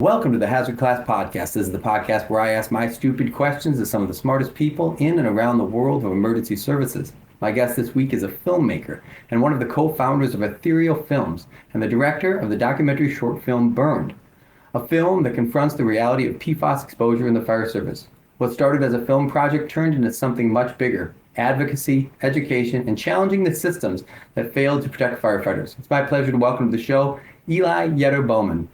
welcome to the Hazard Class Podcast. This is the podcast where I ask my stupid questions to some of the smartest people in and around the world of emergency services. My guest this week is a filmmaker and one of the co-founders of Ethereal Films and the director of the documentary short film Burned, a film that confronts the reality of PFAS exposure in the fire service. What started as a film project turned into something much bigger: advocacy, education, and challenging the systems that failed to protect firefighters. It's my pleasure to welcome to the show Eli Yetter-Bowman.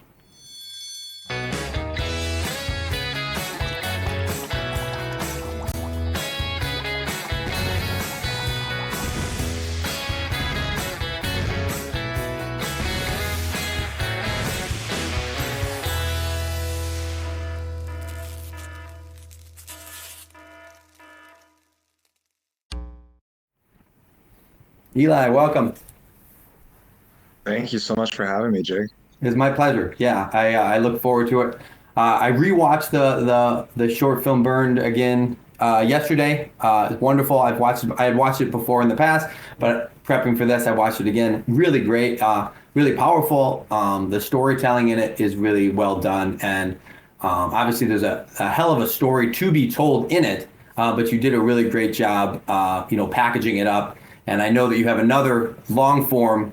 Eli, welcome. Thank you so much for having me, Jake. It's my pleasure. Yeah, I look forward to it. I rewatched the short film Burned again yesterday. It's wonderful. I had watched it before in the past, but prepping for this, I watched it again. Really great, really powerful. The storytelling in it is really well done, and obviously there's a hell of a story to be told in it. But you did a really great job, packaging it up. And I know that you have another long form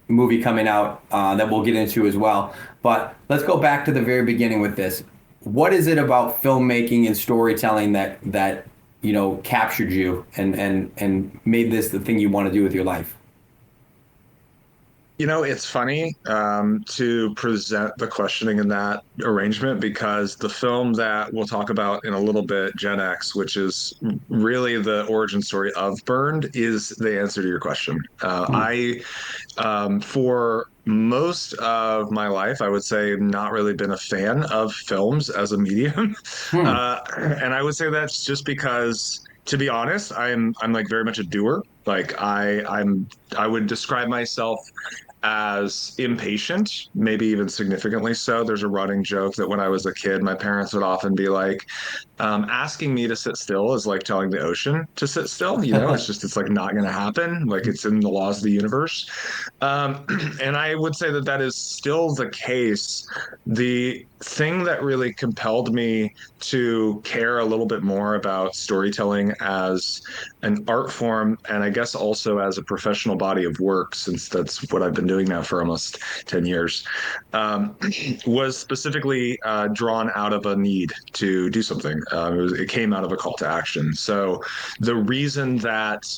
movie coming out that we'll get into as well. But let's go back to the very beginning with this. What is it about filmmaking and storytelling that captured you and made this the thing you want to do with your life? It's funny to present the questioning in that arrangement, because the film that we'll talk about in a little bit, GenX, which is really the origin story of Burned, is the answer to your question. For most of my life, I would say not really been a fan of films as a medium. And I would say that's just because, to be honest, I'm like very much a doer. Like I would describe myself as impatient, maybe even significantly so. There's a running joke that when I was a kid, my parents would often be like, asking me to sit still is like telling the ocean to sit still. It's like not going to happen. Like it's in the laws of the universe. And I would say that is still the case. The thing that really compelled me to care a little bit more about storytelling as an art form, and I guess also as a professional body of work, since that's what I've been doing now for almost 10 years, was specifically drawn out of a need to do something. It came out of a call to action. So the reason that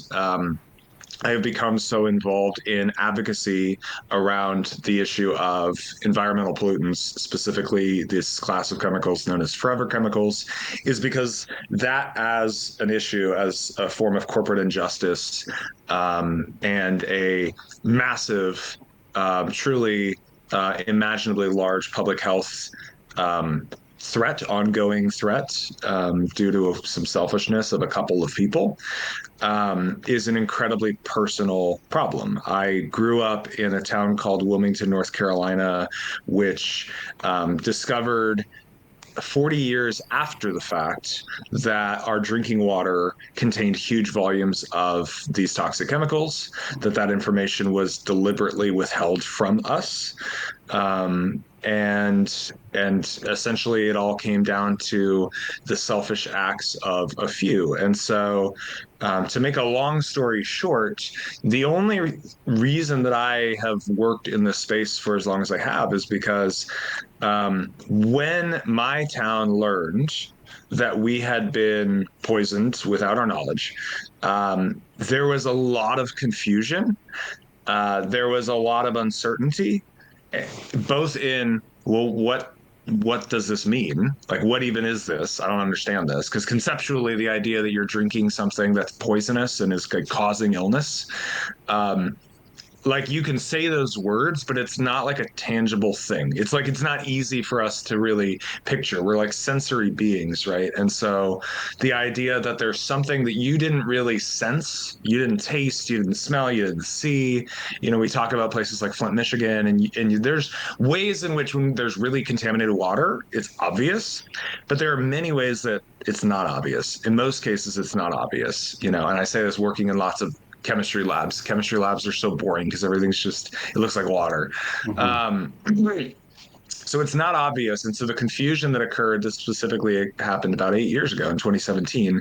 I have become so involved in advocacy around the issue of environmental pollutants, specifically this class of chemicals known as forever chemicals, is because that as an issue, as a form of corporate injustice, and a massive, truly imaginably large public health ongoing threat, due to some selfishness of a couple of people, is an incredibly personal problem. I grew up in a town called Wilmington, North Carolina, which discovered 40 years after the fact that our drinking water contained huge volumes of these toxic chemicals, that information was deliberately withheld from us. And essentially it all came down to the selfish acts of a few. And so, to make a long story short, the only reason that I have worked in this space for as long as I have is because when my town learned that we had been poisoned without our knowledge, there was a lot of confusion. There was a lot of uncertainty, both in, well, what does this mean? Like, what even is this? I don't understand this. Because conceptually, the idea that you're drinking something that's poisonous and is causing illness, like you can say those words, but it's not like a tangible thing. It's like, it's not easy for us to really picture. We're like sensory beings, right? And so the idea that there's something that you didn't really sense, you didn't taste, you didn't smell, you didn't see, we talk about places like Flint, Michigan, and there's ways in which when there's really contaminated water, it's obvious, but there are many ways that it's not obvious. In most cases, it's not obvious, and I say this working in lots of chemistry labs. Chemistry labs are so boring because everything's just, it looks like water. Mm-hmm. So it's not obvious. And so the confusion that occurred, this specifically happened about 8 years ago in 2017,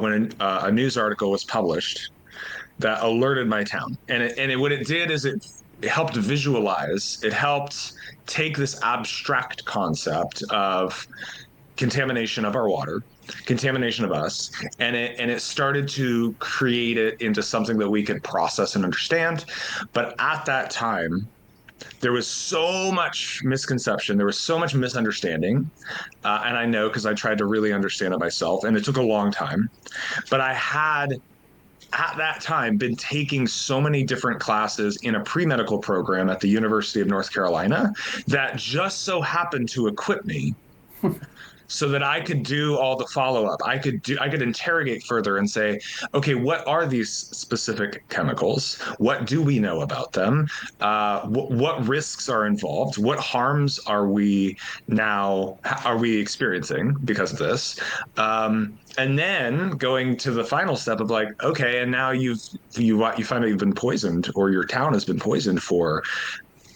when a news article was published that alerted my town. What it did is it helped visualize, it helped take this abstract concept of contamination of our water, contamination of us, and it started to create it into something that we could process and understand. But at that time, there was so much misconception, there was so much misunderstanding, and I know because I tried to really understand it myself, and it took a long time. But I had at that time been taking so many different classes in a pre-medical program at the University of North Carolina that just so happened to equip me so that I could do all the follow-up. I could interrogate further and say, okay, what are these specific chemicals? What do we know about them? What risks are involved? What harms are we experiencing because of this? And then going to the final step of like, okay, and now you find out you've been poisoned, or your town has been poisoned for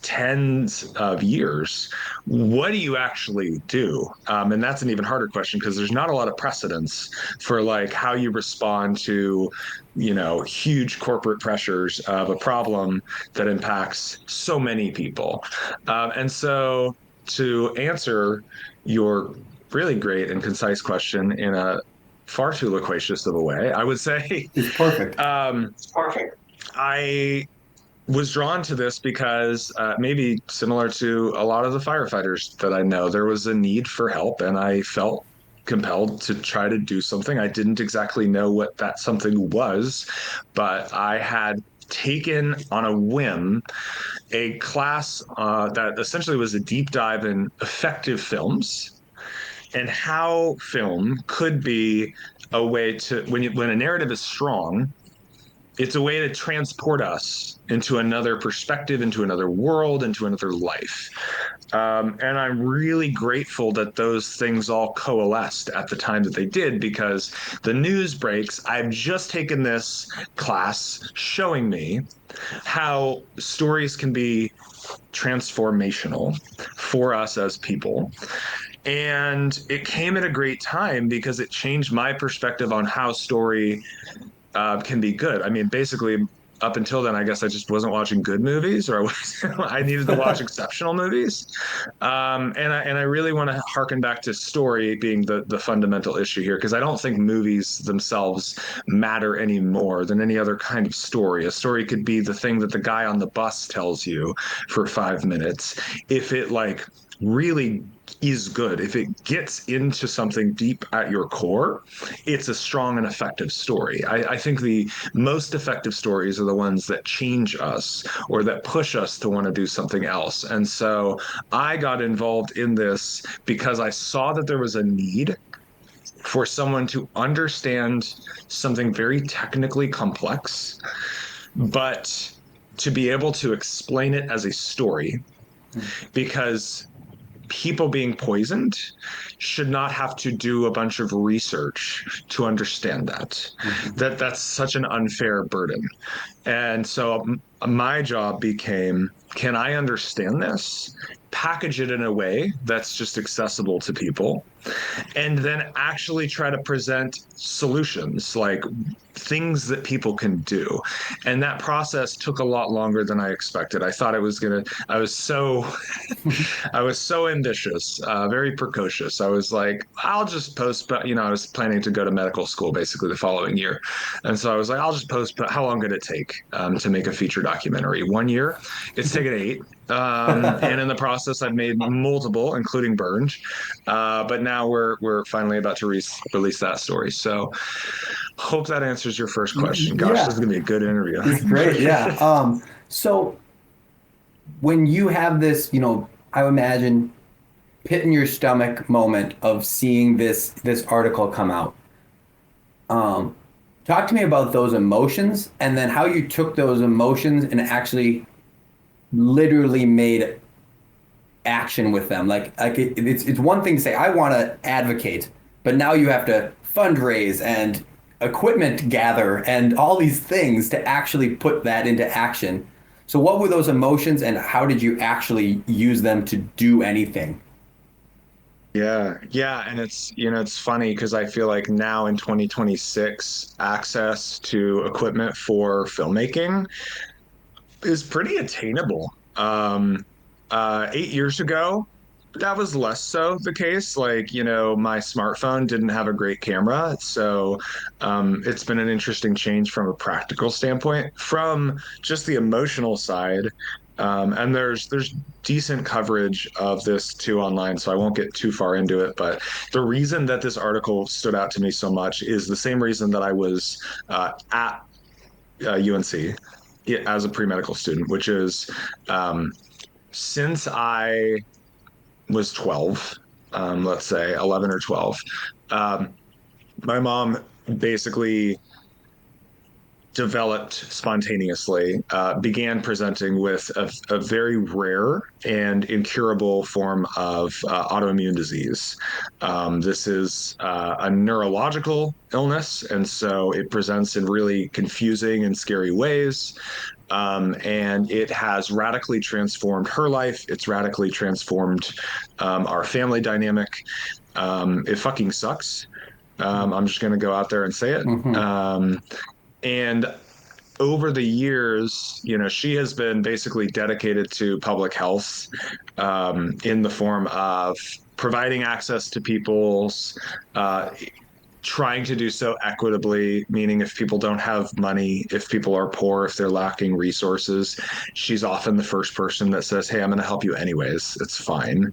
tens of years. What do you actually do? And that's an even harder question, because there's not a lot of precedence for like how you respond to, huge corporate pressures of a problem that impacts so many people. And so to answer your really great and concise question in a far too loquacious of a way, I would say It's perfect. it's perfect. I was drawn to this because maybe similar to a lot of the firefighters that I know, there was a need for help, and I felt compelled to try to do something. I didn't exactly know what that something was, but I had taken on a whim a class that essentially was a deep dive in effective films and how film could be a way to, when a narrative is strong, it's a way to transport us into another perspective, into another world, into another life. And I'm really grateful that those things all coalesced at the time that they did, because the news breaks. I've just taken this class showing me how stories can be transformational for us as people. And it came at a great time because it changed my perspective on how story can be good. I mean, basically, up until then, I guess I just wasn't watching good movies, or I needed to watch exceptional movies. And I really want to harken back to story being the fundamental issue here, because I don't think movies themselves matter any more than any other kind of story. A story could be the thing that the guy on the bus tells you for 5 minutes. If it like really is good, if it gets into something deep at your core, it's a strong and effective story. I think the most effective stories are the ones that change us or that push us to want to do something else. And so I got involved in this because I saw that there was a need for someone to understand something very technically complex, but to be able to explain it as a story, because people being poisoned should not have to do a bunch of research to understand that. That's such an unfair burden. And so my job became, can I understand this, package it in a way that's just accessible to people, and then actually try to present solutions, like things that people can do. And that process took a lot longer than I expected. I thought I was so I was so ambitious, very precocious. I was like, I'll just post, but I was planning to go to medical school basically the following year. And so I was like, I'll just post, but how long could it take to make a feature documentary? 1 year? It's taken 8. And in the process, I've made multiple, including Burned. But now we're finally about to release that story. So hope that answers your first question. Gosh, this is Yeah, gonna be a good interview. it's great. Yeah. So when you have this, I would imagine pit in your stomach moment of seeing this article come out. Talk to me about those emotions, and then how you took those emotions and actually literally made action with them. It's one thing to say, I want to advocate, but now you have to fundraise and equipment gather and all these things to actually put that into action. So what were those emotions and how did you actually use them to do anything? Yeah, yeah, and it's funny because I feel like now in 2026, access to equipment for filmmaking is pretty attainable. 8 years ago, that was less so the case. Like, my smartphone didn't have a great camera. So it's been an interesting change from a practical standpoint. From just the emotional side, and there's decent coverage of this too online, so I won't get too far into it. But the reason that this article stood out to me so much is the same reason that I was at UNC as a pre-medical student, which is since I was 12, let's say 11 or 12, um, my mom basically developed spontaneously, began presenting with a very rare and incurable form of autoimmune disease. This is a neurological illness, and so it presents in really confusing and scary ways. And it has radically transformed her life. It's radically transformed our family dynamic. It fucking sucks. I'm just going to go out there and say it. Hmm. And over the years, she has been basically dedicated to public health in the form of providing access to people's trying to do so equitably, meaning if people don't have money, if people are poor, if they're lacking resources, she's often the first person that says, "Hey, I'm going to help you anyways. It's fine."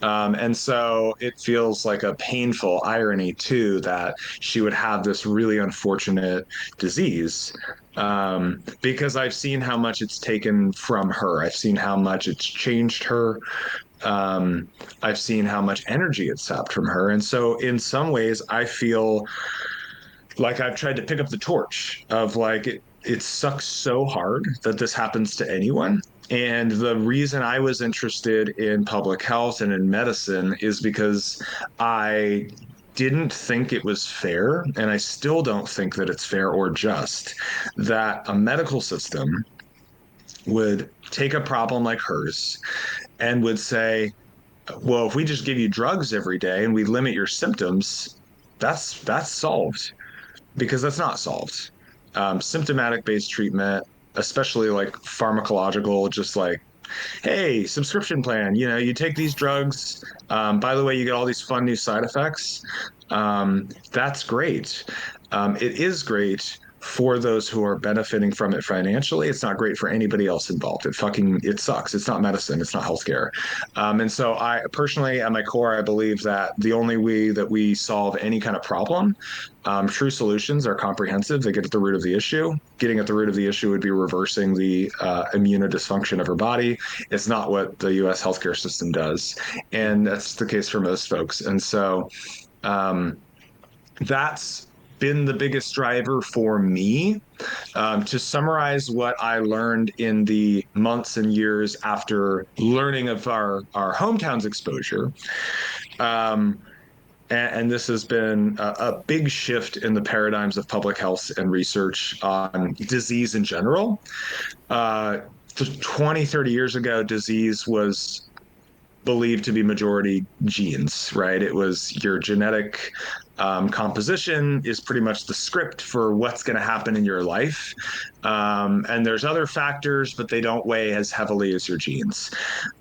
And so it feels like a painful irony, too, that she would have this really unfortunate disease. Because I've seen how much it's taken from her. I've seen how much it's changed her. Um, I've seen how much energy it's sapped from her. And so, in some ways, I feel like I've tried to pick up the torch of like, it sucks so hard that this happens to anyone. And the reason I was interested in public health and in medicine is because I didn't think it was fair, and I still don't think that it's fair or just, that a medical system would take a problem like hers and would say, well, if we just give you drugs every day and we limit your symptoms, that's solved, because that's not solved. Symptomatic based treatment, especially like pharmacological, just like, hey, subscription plan, you take these drugs. By the way, you get all these fun new side effects. That's great. It is great for those who are benefiting from it financially. It's not great for anybody else involved. It sucks. It's not medicine. It's not healthcare. And so I personally, at my core, I believe that the only way that we solve any kind of problem, true solutions are comprehensive. They get at the root of the issue. Getting at the root of the issue would be reversing the immunodysfunction of her body. It's not what the U.S. healthcare system does, and that's the case for most folks. And so um, that's been the biggest driver for me. To summarize what I learned in the months and years after learning of our hometown's exposure, um, and this has been a big shift in the paradigms of public health and research on disease in general. 20, 30 years ago, disease was believed to be majority genes, right? It was your genetic composition is pretty much the script for what's going to happen in your life. And there's other factors, but they don't weigh as heavily as your genes.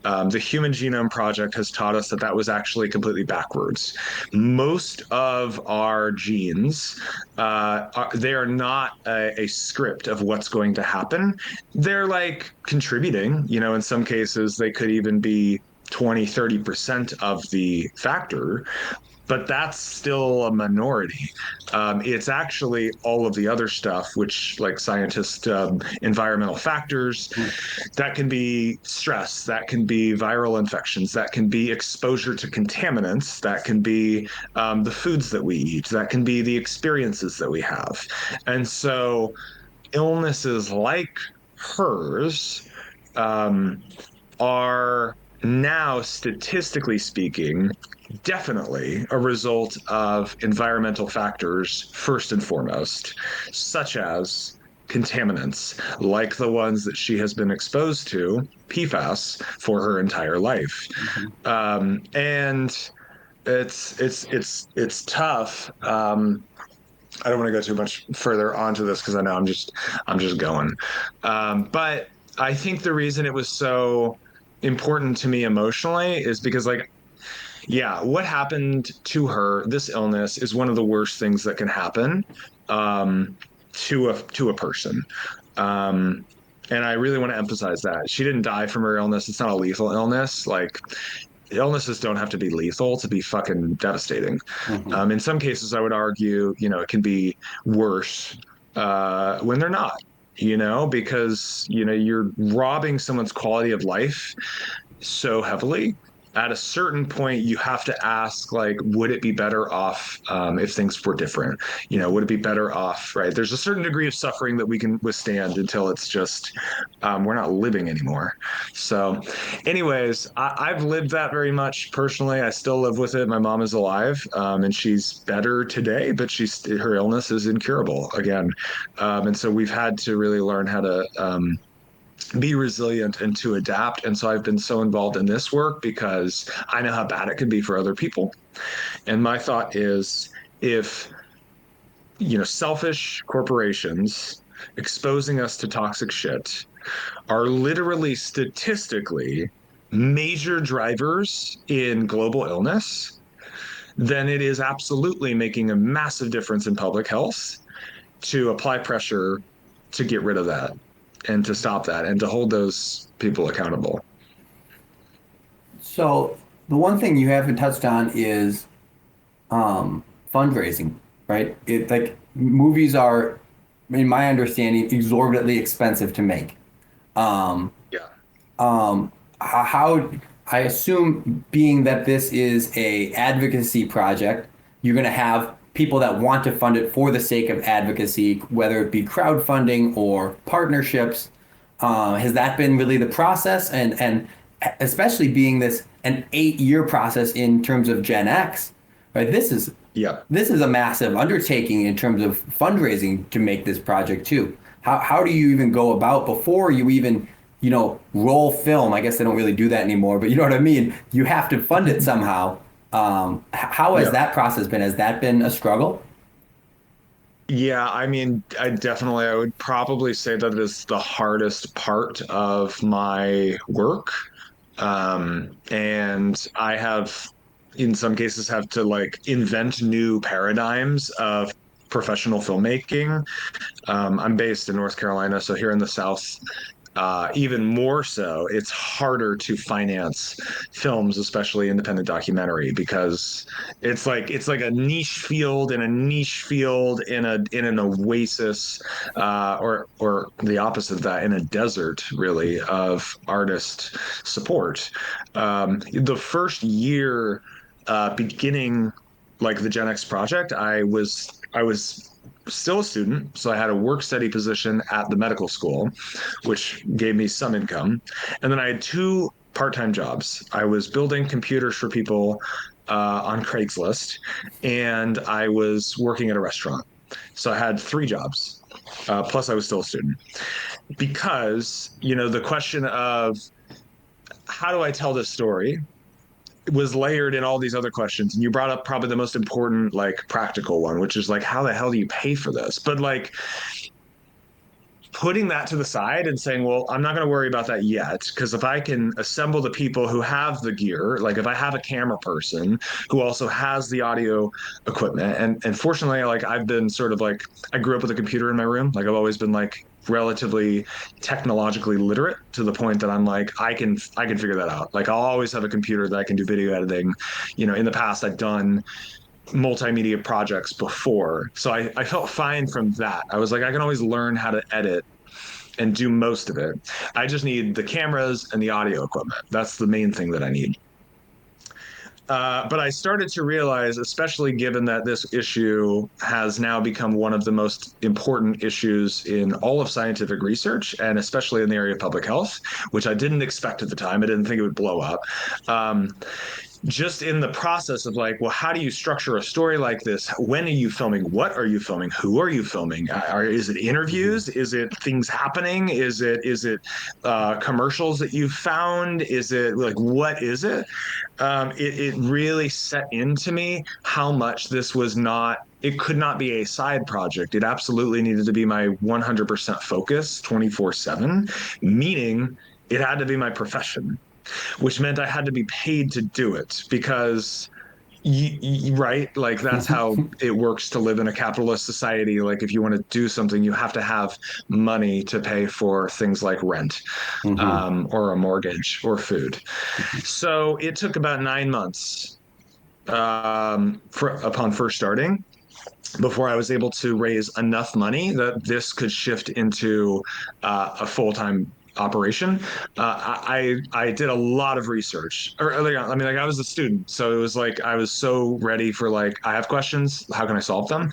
The Human Genome Project has taught us that that was actually completely backwards. Most of our genes, they are not a script of what's going to happen. They're like contributing, in some cases, they could even be 20, 30% of the factor, but that's still a minority. It's actually all of the other stuff, which, like scientists, environmental factors, that can be stress, that can be viral infections, that can be exposure to contaminants, that can be the foods that we eat, that can be the experiences that we have. And so illnesses like hers are now, statistically speaking, definitely a result of environmental factors, first and foremost, such as contaminants like the ones that she has been exposed to, PFAS, for her entire life. Mhm. And it's tough. I don't want to go too much further onto this because I know I'm just going. But I think the reason it was so important to me emotionally is because, like, yeah, what happened to her, this illness, is one of the worst things that can happen um, to a person. Um, and I really want to emphasize that she didn't die from her illness. It's not a lethal illness. Like, illnesses don't have to be lethal to be fucking devastating. Mhm. In some cases, I would argue, it can be worse when they're not. Because you're robbing someone's quality of life so heavily. At a certain point, you have to ask, like, would it be better off if things were different? Would it be better off, right? There's a certain degree of suffering that we can withstand until it's just we're not living anymore. So, anyways, I've lived that very much personally. I still live with it. My mom is alive, and she's better today, but her illness is incurable again. And so we've had to really learn how to be resilient and to adapt. And so I've been so involved in this work because I know how bad it can be for other people. And my thought is, if selfish corporations exposing us to toxic shit are literally statistically major drivers in global illness, then it is absolutely making a massive difference in public health to apply pressure to get rid of that and to stop that and to hold those people accountable. So the one thing you haven't touched on is fundraising, right? It like movies are, in my understanding, exorbitantly expensive to make. Um, Yeah. how I assume, being that this is a advocacy project, you're going to have people that want to fund it for the sake of advocacy, whether it be crowdfunding or partnerships. Has that been really the process, and especially being this an 8-year process in terms of GenX, right? Yeah. This is a massive undertaking in terms of fundraising to make this project too. How do you even go about before you even, roll film? I guess they don't really do that anymore, but you know what I mean? You have to fund it somehow. How has Yeah. that process been? Has that been a struggle? Yeah, I mean, I would probably say that it is the hardest part of my work. And I have, in some cases, have to like invent new paradigms of professional filmmaking. I'm based in North Carolina, so here in the South, even more so, it's harder to finance films, especially independent documentary, because it's like a niche field in a niche field in an oasis, or the opposite of that, in a desert, really, of artist support. The first year, beginning like the GenX project, I was still a student, so I had a work study position at the medical school, which gave me some income. And then I had two part-time jobs. I was building computers for people on Craigslist, and I was working at a restaurant. So I had three jobs. Plus, I was still a student because the question of how do I tell this story was layered in all these other questions, and you brought up probably the most important, like, practical one, which is like, how the hell do you pay for this? But like, putting that to the side and saying, well, I'm not going to worry about that yet, because if I can assemble the people who have the gear, like if I have a camera person who also has the audio equipment, and fortunately, like, I've been sort of like, I grew up with a computer in my room. Like, I've always been like relatively technologically literate, to the point that I'm like, I can figure that out. Like, I'll always have a computer that I can do video editing. In the past, I've done multimedia projects before. So I felt fine from that. I was like, I can always learn how to edit and do most of it. I just need the cameras and the audio equipment. That's the main thing that I need. But I started to realize, especially given that this issue has now become one of the most important issues in all of scientific research, and especially in the area of public health, which I didn't expect at the time. I didn't think it would blow up. Um, just in the process of like, well, how do you structure a story like this? When are you filming? What are you filming? Who are you filming? Is it Hmm. interviews? Is it things happening? Is it commercials that you've found? Is it like, what is it? It really set into me how much this was not, it could not be a side project. It absolutely needed to be my 100% focus 24/7, meaning it had to be my profession, which meant I had to be paid to do it because right, like that's how it works to live in a capitalist society. Like if you want to do something, you have to have money to pay for things like rent, Hmm. or a mortgage or food. So it took about 9 months, upon first starting, before I was able to raise enough money that this could shift into a full time operation. I did a lot of research early on. I mean, like I was a student, so it was like I was so ready for like I have questions. How can I solve them?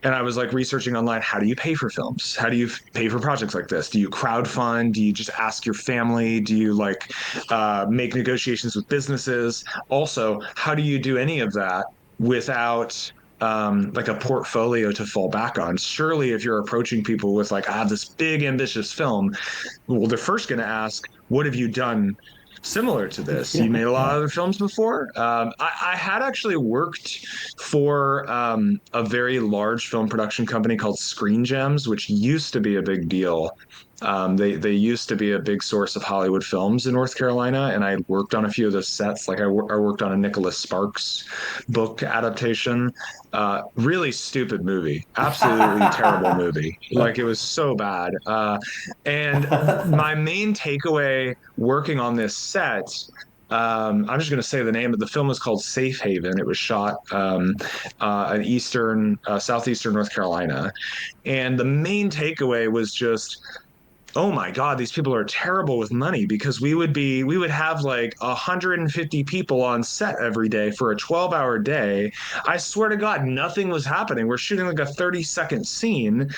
And I was like researching online. How do you pay for films? How do you pay for projects like this? Do you crowdfund? Do you just ask your family? Do you like make negotiations with businesses? Also, how do you do any of that without like a portfolio to fall back on? Surely, if you're approaching people with like, I have this big ambitious film, well, they're first going to ask, what have you done similar to this? You made a lot of other films before. I had actually worked for a very large film production company called Screen Gems, which used to be a big deal. They used to be a big source of Hollywood films in North Carolina, and I worked on a few of those sets. Like I worked on a Nicholas Sparks book adaptation. Really stupid movie, absolutely terrible movie. Like it was so bad. And my main takeaway working on this set, I'm just going to say the name of the film, is called Safe Haven. It was shot in southeastern North Carolina. And the main takeaway was just, oh my god, these people are terrible with money, because we would have like 150 people on set every day for a 12-hour day. I swear to god, nothing was happening. We're shooting like a 30-second scene,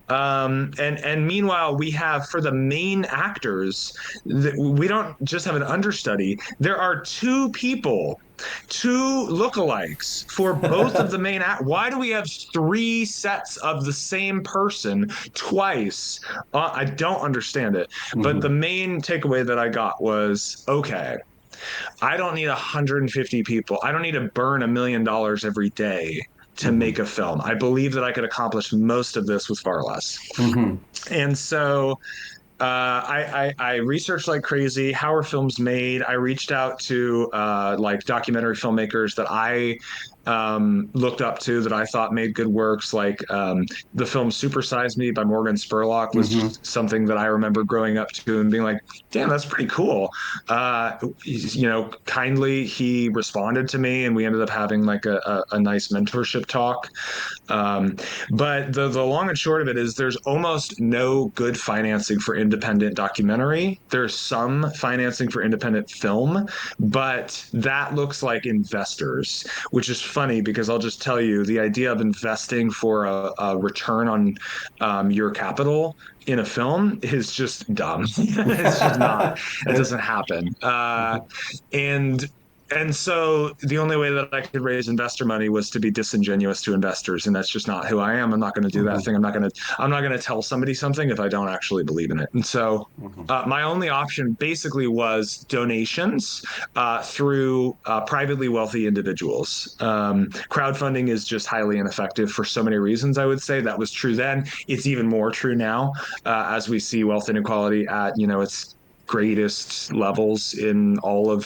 and meanwhile we have, for the main actors, we don't just have an understudy. There are two lookalikes for both of the main act. Why do we have three sets of the same person twice? I don't understand it. But the Hmm. main takeaway that I got was, okay, I don't need 150 people. I don't need to burn $1 million every day to Hmm. make a film. I believe that I could accomplish most of this with far less. Hmm. And so I researched like crazy. How are films made? I reached out to like documentary filmmakers that I looked up to, that I thought made good works. Like the film Super Size Me by Morgan Spurlock was Hmm. just something that I remember growing up to and being like, damn, that's pretty cool. Kindly he responded to me, and we ended up having like a nice mentorship talk. Um, but the long and short of it is, there's almost no good financing for independent documentary. There's some financing for independent film, but that looks like investors, which is funny because I'll just tell you, the idea of investing for a return on your capital in a film is just dumb. It's just not. It doesn't happen. And and so the only way that I could raise investor money was to be disingenuous to investors, and that's just not who I am. I'm not going to do that Hmm. thing. I'm not going to tell somebody something if I don't actually believe in it. And so Hmm. my only option basically was donations through privately wealthy individuals. Crowdfunding is just highly ineffective for so many reasons. I would say that was true then. It's even more true now, as we see wealth inequality at its greatest levels in all of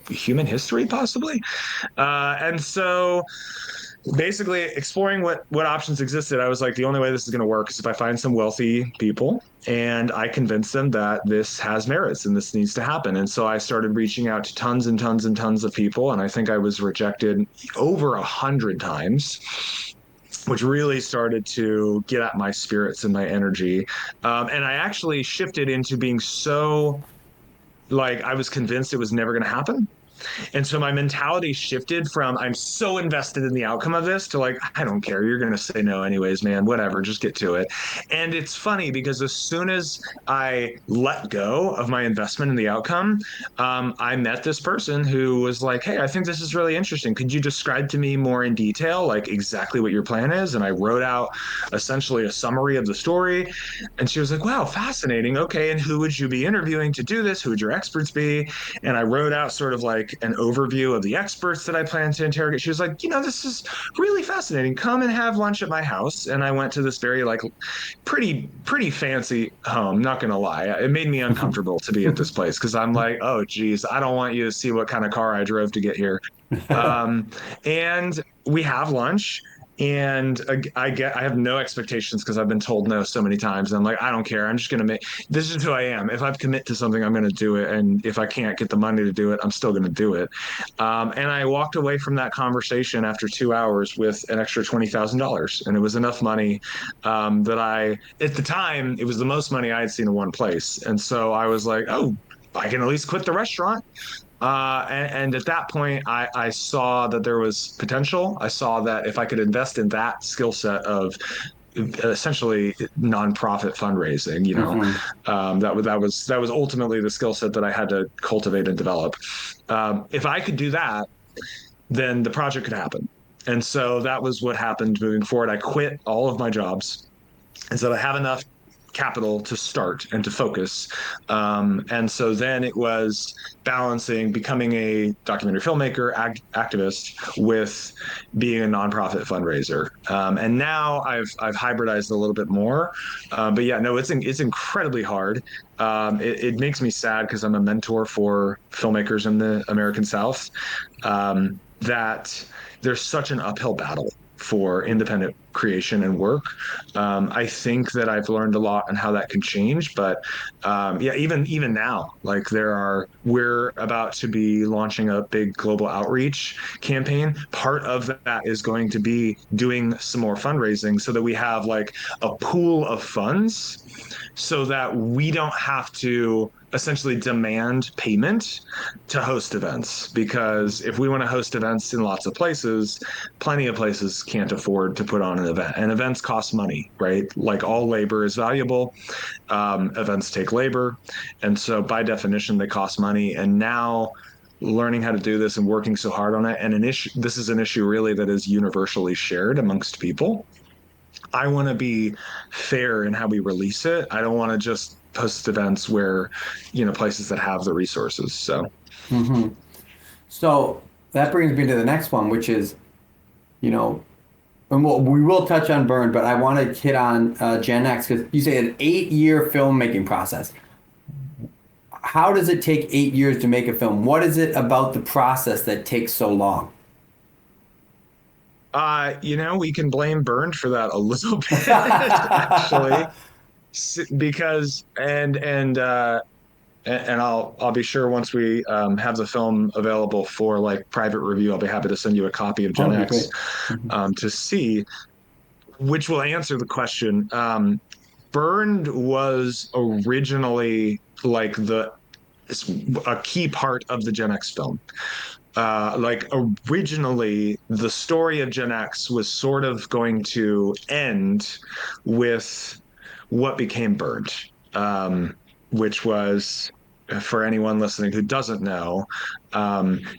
human history, possibly. And so basically exploring what options existed, I was like, the only way this is going to work is if I find some wealthy people and I convince them that this has merits and this needs to happen. And so I started reaching out to tons and tons and tons of people, and I think I was rejected over 100 times, which really started to get at my spirits and my energy. And I actually shifted into being so, like, I was convinced it was never going to happen. And so my mentality shifted from I'm so invested in the outcome of this to like, I don't care. You're going to say no anyways, man. Whatever. Just get to it. And it's funny because as soon as I let go of my investment in the outcome, I met this person who was like, hey, I think this is really interesting. Could you describe to me more in detail, like exactly what your plan is? And I wrote out essentially a summary of the story. And she was like, wow, fascinating. Okay. And who would you be interviewing to do this? Who would your experts be? And I wrote out sort of like an overview of the experts that I plan to interrogate. She was like, this is really fascinating. Come and have lunch at my house. And I went to this very like pretty fancy home. Not gonna lie, it made me uncomfortable to be at this place because I'm like, oh geez, I don't want you to see what kind of car I drove to get here. And we have lunch, and I have no expectations because I've been told no so many times. And I'm like, I don't care. I'm just gonna make this is who I am. If I commit to something, I'm gonna do it. And if I can't get the money to do it, I'm still gonna do it. And I walked away from that conversation after 2 hours with an extra $20,000, and it was enough money that at the time, it was the most money I had seen in one place. And so I was like, oh, I can at least quit the restaurant. And at that point, I saw that there was potential. I saw that if I could invest in that skill set of essentially nonprofit fundraising, that was ultimately the skill set that I had to cultivate and develop. If I could do that, then the project could happen. And so that was what happened moving forward. I quit all of my jobs and said I have enough capital to start and to focus. And so then it was balancing becoming a documentary filmmaker, activist with being a nonprofit fundraiser. And now I've hybridized a little bit more. But yeah, no, it's incredibly hard. It makes me sad because I'm a mentor for filmmakers in the American South. That there's such an uphill battle for independent creation and work. I think that I've learned a lot on how that can change, but yeah, even now, like we're about to be launching a big global outreach campaign. Part of that is going to be doing some more fundraising so that we have like a pool of funds so that we don't have to essentially demand payment to host events. Because if we want to host events in lots of places, plenty of places can't afford to put on an event. And events cost money, right? Like all labor is valuable. Events take labor. And so by definition, they cost money. And now learning how to do this and working so hard on it, and this is an issue really that is universally shared amongst people. I want to be fair in how we release it. I don't want to just host events where, places that have the resources. So, So that brings me to the next one, which is, and we will touch on Burn, but I want to hit on GenX because you say an 8-year filmmaking process. How does it take 8 years to make a film? What is it about the process that takes so long? we can blame Burned for that a little bit, actually, because and I'll be sure once we have the film available for like private review, I'll be happy to send you a copy of Oh, that'd be GenX great. to see, which will answer the question. Burned was originally like a key part of the GenX film. Like originally, the story of GenX was sort of going to end with what became Burned, which was, for anyone listening who doesn't know,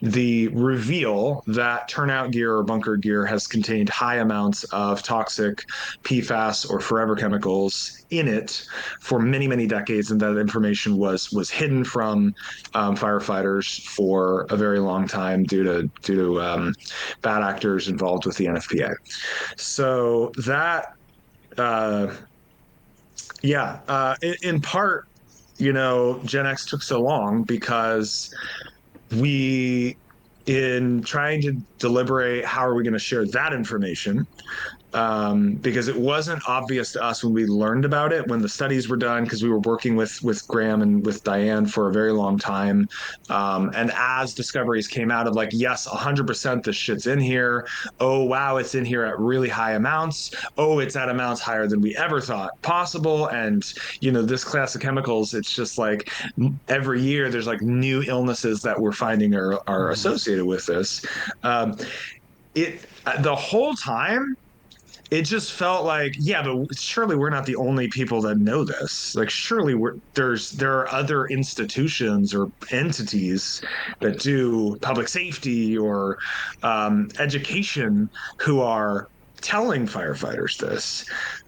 the reveal that turnout-gear or bunker gear has contained high amounts of toxic PFAS or forever chemicals in it for many, many decades, and that information was hidden from firefighters for a very long time due to bad actors involved with the NFPA. So that, in part, Gen X took so long because we in trying to deliberate how are we going to share that information, because it wasn't obvious to us when we learned about it, when the studies were done, because we were working with Graham and with Diane for a very long time. And as discoveries came out of like, yes, 100% this shit's in here. Oh, wow, it's in here at really high amounts. Oh, it's at amounts higher than we ever thought possible. And, this class of chemicals, it's just like every year there's like new illnesses that we're finding are Mhm. associated with this. Um, the whole time it just felt like, yeah, but surely we're not the only people that know this. Like, surely there are other institutions or entities that do public safety or education who are telling firefighters this.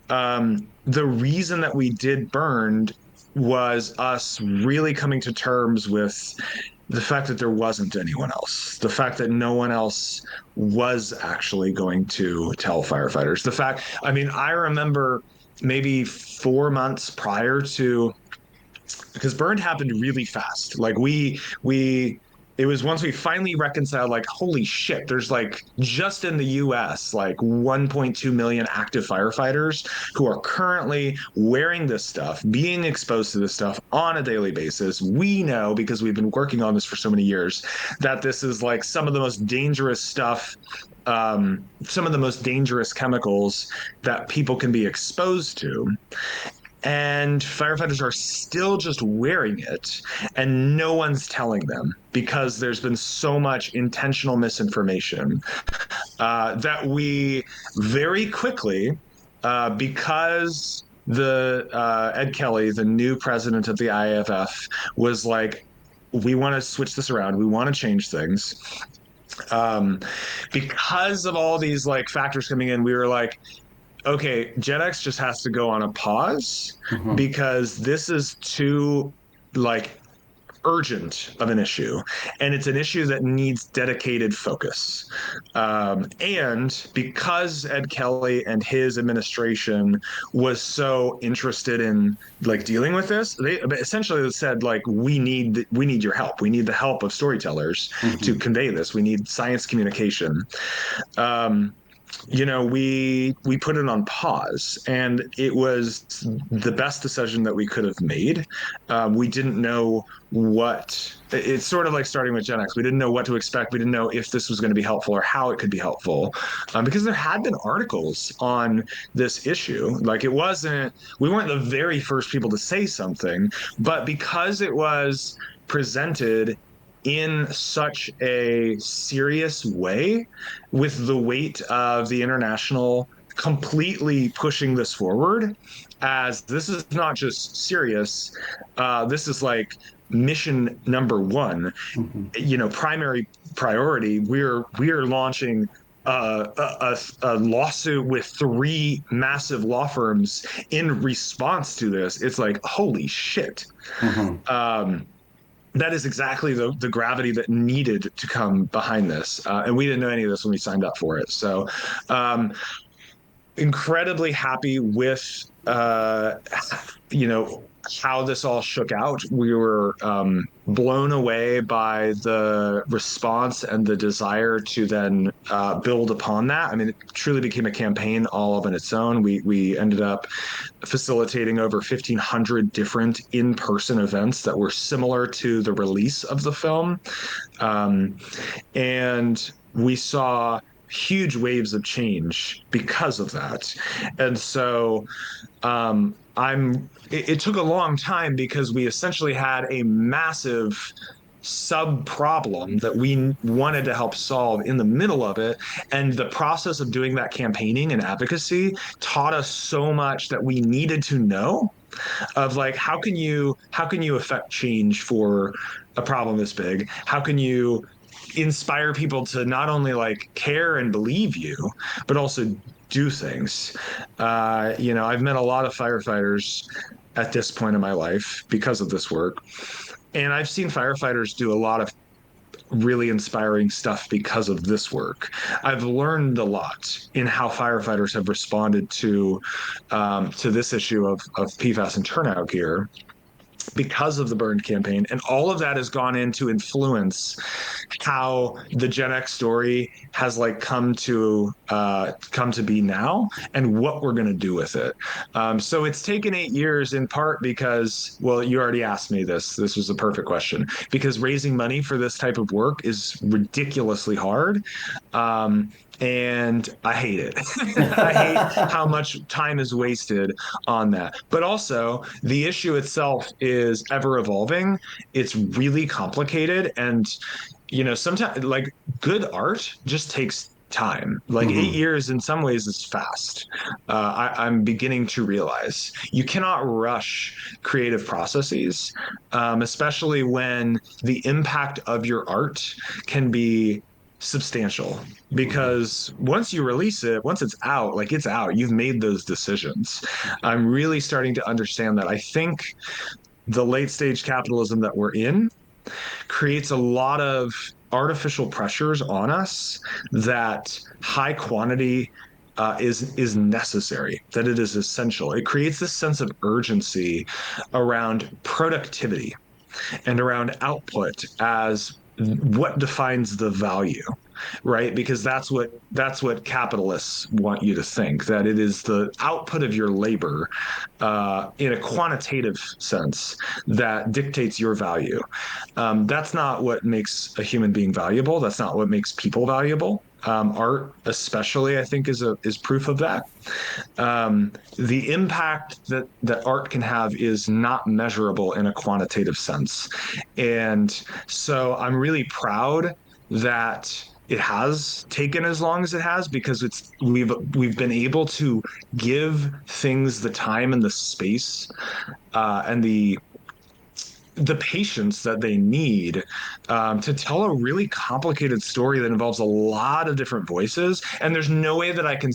The reason that we did burned was us really coming to terms with the fact that there wasn't anyone else, the fact that no one else was actually going to tell firefighters. The fact, I mean, I remember maybe 4 months prior to, because burned happened really fast. Like it was once we finally reconciled, like, holy shit, there's like just in the US, like 1.2 million active firefighters who are currently wearing this stuff, being exposed to this stuff on a daily basis. We know, because we've been working on this for so many years, that this is like some of the most dangerous stuff, some of the most dangerous chemicals that people can be exposed to, and firefighters are still just wearing it and no one's telling them because there's been so much intentional misinformation, that we very quickly, because the Ed Kelly, the new president of the IAFF, was like, we want to switch this around, we want to change things, um, because of all these like factors coming in, we were like, okay, GenX just has to go on a pause Mhm. because this is too like urgent of an issue, and it's an issue that needs dedicated focus. And because Ed Kelly and his administration was so interested in like dealing with this, they essentially said like, we need your help. We need the help of storytellers to Mhm. convey this. We need science communication. um, we put it on pause, and it was the best decision that we could have made. We didn't know what it's sort of like starting with Gen X. We didn't know what to expect. We didn't know if this was going to be helpful or how it could be helpful, because there had been articles on this issue. Like, it wasn't, we weren't the very first people to say something, but because it was presented in such a serious way, with the weight of the international completely pushing this forward, as this is not just serious, this is like mission number one, Mhm. primary priority. We're launching a lawsuit with three massive law firms in response to this. It's like, holy shit. Mhm. um, that is exactly the gravity that needed to come behind this. And we didn't know any of this when we signed up for it. So, um, incredibly happy with, you know, how this all shook out. We were blown away by the response and the desire to then build upon that. I mean, it truly became a campaign all of on its own. We ended up facilitating over 1,500 different in-person events that were similar to the release of the film, um, and we saw huge waves of change because of that. And so, it took a long time because we essentially had a massive sub problem that we wanted to help solve in the middle of it. And the process of doing that campaigning and advocacy taught us so much that we needed to know, of like, how can you affect change for a problem this big? How can you inspire people to not only like care and believe you, but also do things? I've met a lot of firefighters at this point in my life because of this work, and I've seen firefighters do a lot of really inspiring stuff because of this work. I've learned a lot in how firefighters have responded to this issue of PFAS and turnout gear. because of the burned campaign, and all of that has gone in to influence how the GenX story has like come to be now, and what we're going to do with it. So it's taken 8 years, in part because, well, you already asked me this. This was a perfect question, because raising money for this type of work is ridiculously hard. And I hate it. I hate how much time is wasted on that. But also, the issue itself is ever evolving. It's really complicated. And, sometimes like good art just takes time. Like eight Hmm. years in some ways is fast. I'm beginning to realize you cannot rush creative processes, especially when the impact of your art can be substantial, Hmm. because once you release it, once it's out, like it's out, you've made those decisions. I'm really starting to understand that. I think the late stage capitalism that we're in creates a lot of artificial pressures on us, that high quantity is necessary, that it is essential. It creates this sense of urgency around productivity and around output as what defines the value, right? Because that's what capitalists want you to think, that it is the output of your labor, in a quantitative sense, that dictates your value. That's not what makes a human being valuable. That's not what makes people valuable. Art, especially, I think, is proof of that. The impact that art can have is not measurable in a quantitative sense, and so I'm really proud that it has taken as long as it has, because we've been able to give things the time and the space, and the patience that they need, to tell a really complicated story that involves a lot of different voices. And there's no way that I can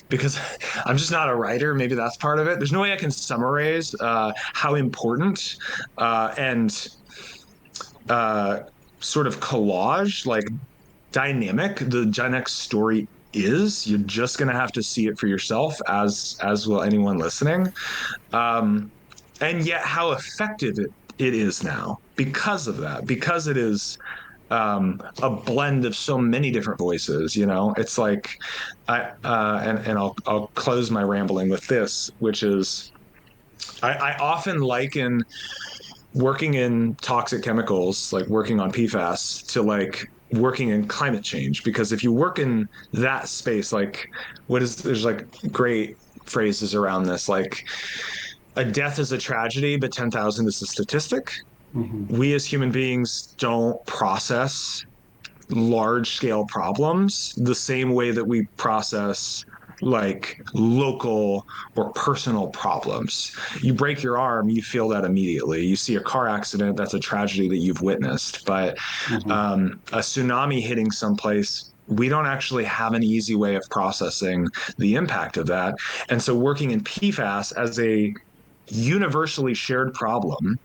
because I'm just not a writer. Maybe that's part of it. There's no way I can summarize how important, and uh, sort of collage, like dynamic, the GenX story is. You're just going to have to see it for yourself, as will anyone listening. Um, and yet how effective it is now, because of that, because it is, a blend of so many different voices. It's like, and I'll close my rambling with this, which is, I often liken working in toxic chemicals, like working on PFAS, to like working in climate change. Because if you work in that space, like, there's like great phrases around this, like, a death is a tragedy, but 10,000 is a statistic. Hmm. We as human beings don't process large scale problems the same way that we process like local or personal problems. You break your arm, you feel that immediately. You see a car accident, that's a tragedy that you've witnessed. But Hmm. a tsunami hitting someplace, we don't actually have an easy way of processing the impact of that. And so working in PFAS as a universally shared problem,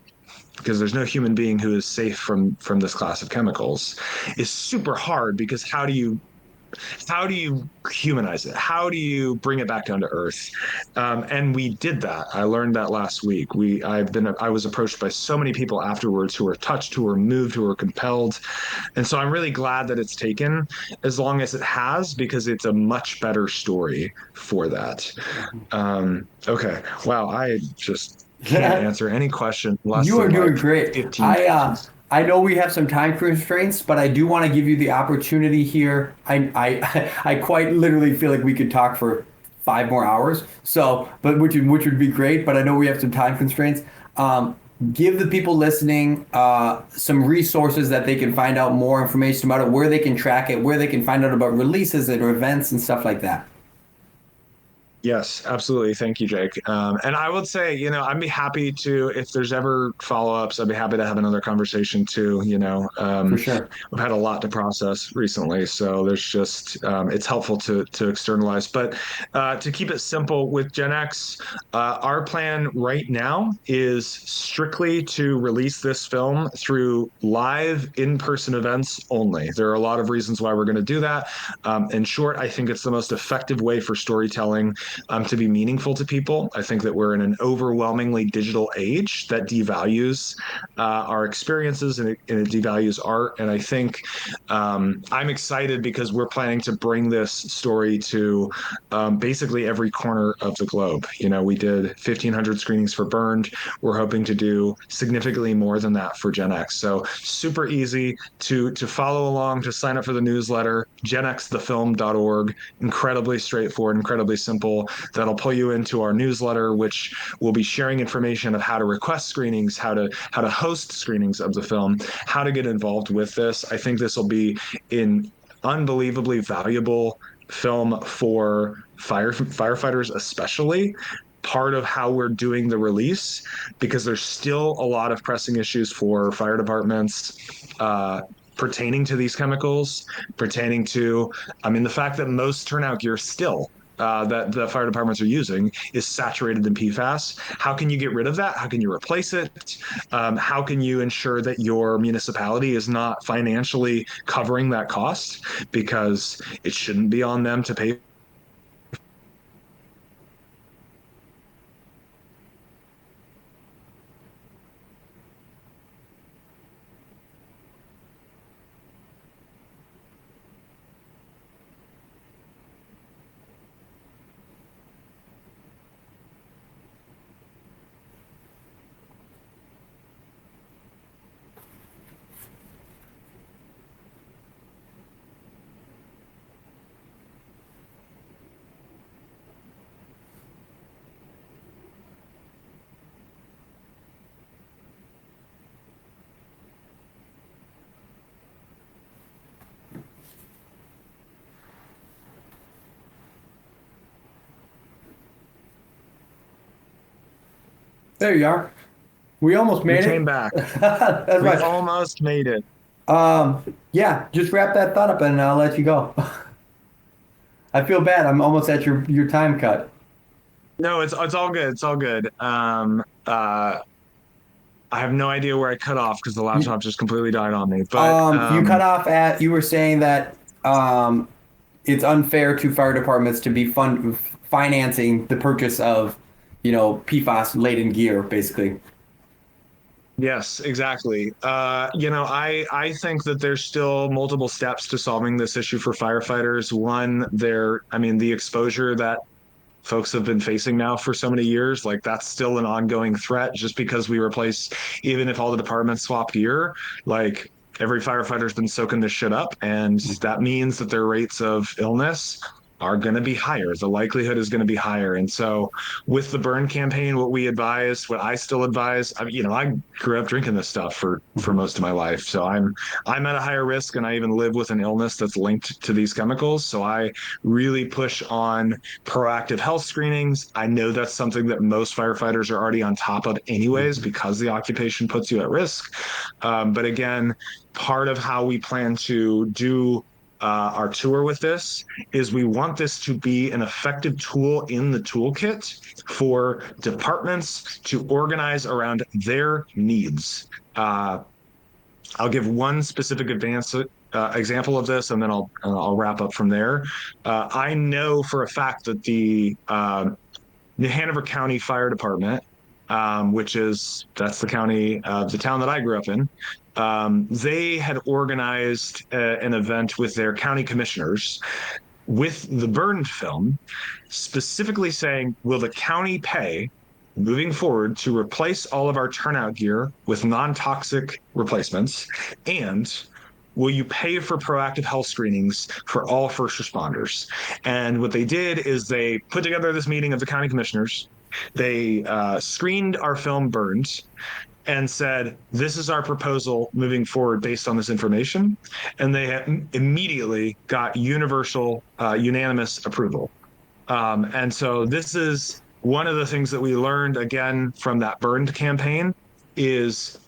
because there's no human being who is safe from this class of chemicals, is super hard. Because how do you humanize it? How do you bring it back down to earth? And we did that. I learned that last week. I was approached by so many people afterwards who were touched, who were moved, who were compelled, and so I'm really glad that it's taken as long as it has, because it's a much better story for that. Okay, wow, I just can't answer any question less You are than doing like great. 15 pages. I know we have some time constraints, but I do want to give you the opportunity here. I quite literally feel like we could talk for 5 more hours. So, but which would be great. But I know we have some time constraints. Um, Give the people listening some resources that they can find out more information about it, where they can track it, where they can find out about releases and events and stuff like that. Yes, absolutely. Thank you, Jake. And I would say, I'd be happy to, if there's ever follow-ups, I'd be happy to have another conversation too. For sure. We've had a lot to process recently, so there's just, it's helpful to externalize. But to keep it simple with GenX, our plan right now is strictly to release this film through live in-person events only. There are a lot of reasons why we're going to do that. In short, I think it's the most effective way for storytelling. to be meaningful to people. I think that we're in an overwhelmingly digital age that devalues our experiences, and it devalues art. And I think I'm excited because we're planning to bring this story to basically every corner of the globe. You know, we did 1,500 screenings for Burned. We're hoping to do significantly more than that for GenX. So super easy to follow along, to sign up for the newsletter, genxthefilm.org. Incredibly straightforward, incredibly simple. That'll pull you into our newsletter, which will be sharing information of how to request screenings, how to host screenings of the film, how to get involved with this. I think this will be an unbelievably valuable film for firefighters, especially part of how we're doing the release, because there's still a lot of pressing issues for fire departments pertaining to these chemicals, pertaining to, I mean, the fact that most turnout gear still that the fire departments are using is saturated in PFAS. How can you get rid of that? How can you replace it? How can you ensure that your municipality is not financially covering that cost? Because it shouldn't be on them to pay. There you are. We almost We made came it. back. That's We right. almost made it. Yeah, just wrap that thought up and I'll let you go. I feel bad. I'm almost at your time cut. No, it's all good. It's all good. I have no idea where I cut off because the You, laptop just completely died on me. But you cut off at you were saying that it's unfair to fire departments to be financing the purchase of, PFAS laden gear, basically. yes, exactly. I think that there's still multiple steps to solving this issue for firefighters. One, I mean, the exposure that folks have been facing now for so many years, like that's still an ongoing threat. Just because we replace, even if all the departments swap gear, like every firefighter's been soaking this shit up, and that means that their rates of illness are going to be higher. The likelihood is going to be higher. And so with the burn campaign, what I still advise, I grew up drinking this stuff for most of my life. So I'm at a higher risk, and I even live with an illness that's linked to these chemicals. So I really push on proactive health screenings. I know that's something that most firefighters are already on top of anyways, because the occupation puts you at risk. But again, part of how we plan to do our tour with this is we want this to be an effective tool in the toolkit for departments to organize around their needs. I'll give one specific example of this, and then I'll wrap up from there. I know for a fact that the New Hanover County Fire Department, that's the town that I grew up in. They had organized an event with their county commissioners with the Burned film, specifically saying, will the county pay moving forward to replace all of our turnout gear with non-toxic replacements? And will you pay for proactive health screenings for all first responders? And what they did is they put together this meeting of the county commissioners. They screened our film Burned and said, this is our proposal moving forward based on this information. And they immediately got unanimous approval. And so this is one of the things that we learned again from that Burned campaign is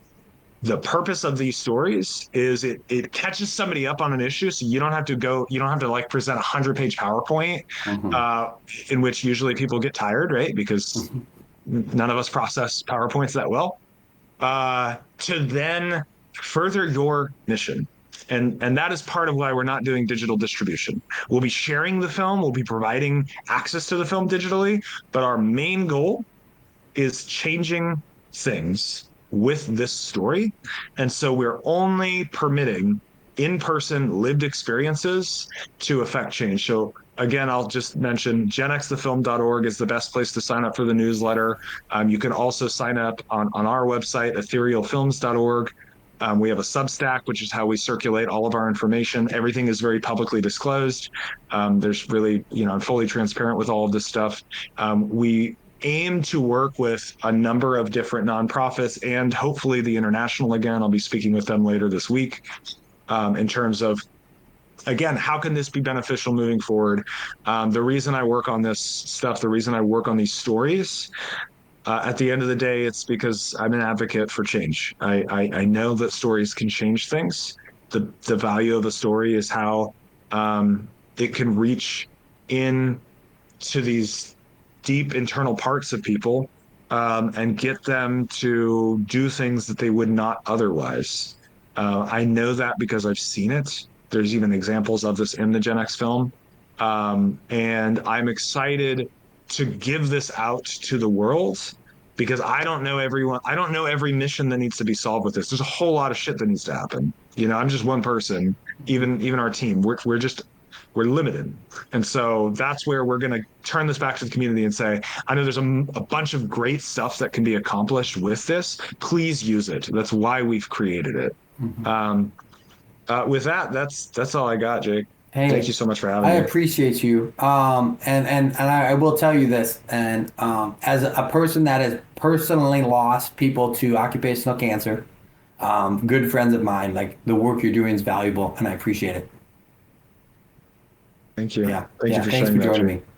the purpose of these stories is it catches somebody up on an issue, so you don't have to like present a 100-page PowerPoint, Mhm. in which usually people get tired, right? Because none of us process PowerPoints that well. To then further your mission And that is part of why we're not doing digital distribution. We'll be sharing the film, we'll be providing access to the film digitally, but our main goal is changing things with this story. And so we're only permitting in-person lived experiences to affect change. So again, I'll just mention genxthefilm.org is the best place to sign up for the newsletter. You can also sign up on our website, etherealfilms.org. We have a Substack, which is how we circulate all of our information. Everything is very publicly disclosed. There's really, I'm fully transparent with all of this stuff. We aim to work with a number of different nonprofits and hopefully the international again. I'll be speaking with them later this week in terms of, again, how can this be beneficial moving forward? The reason I work on this stuff, the reason I work on these stories, at the end of the day, it's because I'm an advocate for change. I know that stories can change things. The value of a story is how it can reach in to these deep internal parts of people and get them to do things that they would not otherwise. I know that because I've seen it. There's even examples of this in the GenX film. And I'm excited to give this out to the world because I don't know everyone. I don't know every mission that needs to be solved with this. There's a whole lot of shit that needs to happen. I'm just one person. Even our team, we're limited. And so that's where we're going to turn this back to the community and say, I know there's a bunch of great stuff that can be accomplished with this. Please use it. That's why we've created it. With that, that's all I got, Jake. Hey, Thank you so much for having I me. appreciate you. And I will tell you this, and as a person that has personally lost people to occupational cancer, good friends of mine, like the work you're doing is valuable, and I appreciate it. Thank you. Yeah, Thank yeah. you for Thanks sharing for that, joining Jake. me.